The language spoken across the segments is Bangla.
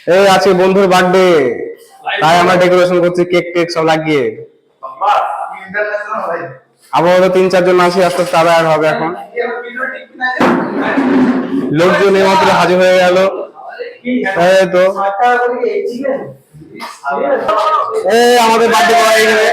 এই আজকে বন্ধুর বার্থডে, তাই আমরা ডেকোরেশন করছি, কেক টেক সব লাগিয়ে। আপাতত 3-4 জন আছি, আস্তে আস্তে আবার হবে। এখন লোকজন এইমাত্র হাজির হয়ে গেল। এই তো এই আমাদের বার্থডে বয় এখানে।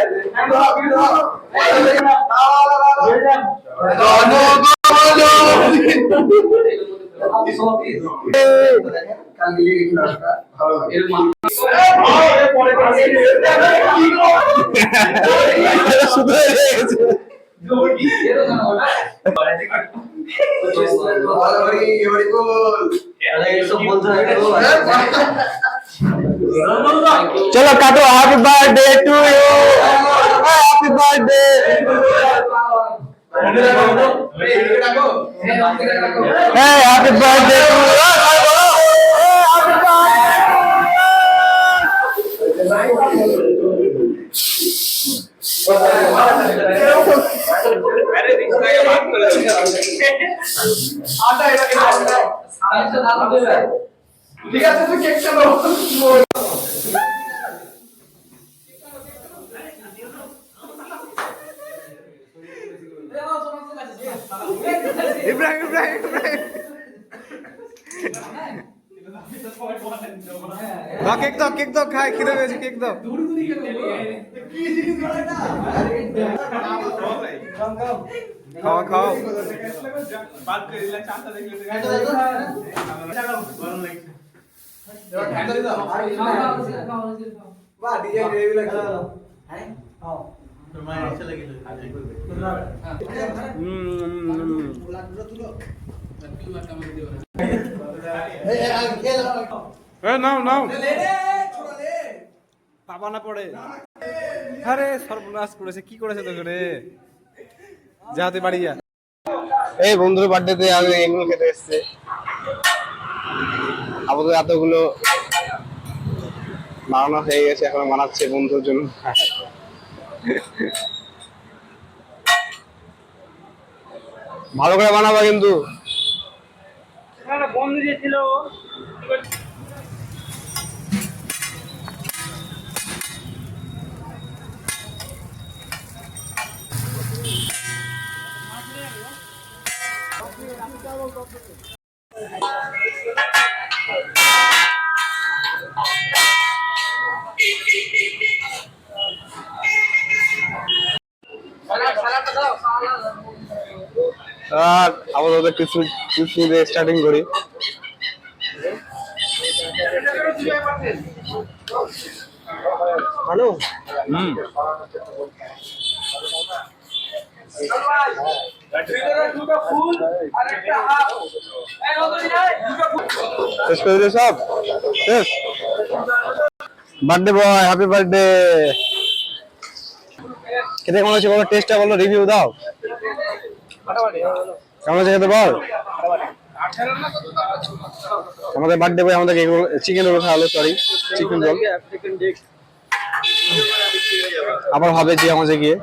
चलो काटो। Happy birthday to you, happy birthday. Happy birthday to you. ঠিক আছে, তুই কেক চলো। ইব্রাহিম ইব্রাহিম ইব্রাহিম কেক দাও খাই, খিদে পেয়েছে, কেক দাও। খাও খাও। নাও নাও, পাবা না পড়ে। আরে সর্বনাশ করেছে, কি করেছে তোকে রে? যাতে বাড়ি যা। এই বন্ধুর বার্থডেতে আমি এগুলো খেতে এসেছে। আপাতত এতগুলো বানানো হয়ে গেছে, এখন বানাচ্ছে বন্ধুর জন্য। ভালো করে বানাবা কিন্তু। বন্ধু দিয়েছিল। আর আপাতত কিছু কিছু দিয়ে স্টার্টিং করি। হ্যালো। শেষ করে দিলে সব শেষ। Birthday boy, happy birthday. খেতে কেমন হচ্ছে বলো, টেস্টটা বলো, রিভিউ দাও। কেমন হচ্ছে খেতে বল। আমাদের বার্থডে বয় আমাদেরকে চিকেন রোল খাওয়ালো, সরি চিকেন রোল। আবার হবে যে আমাদের গিয়ে।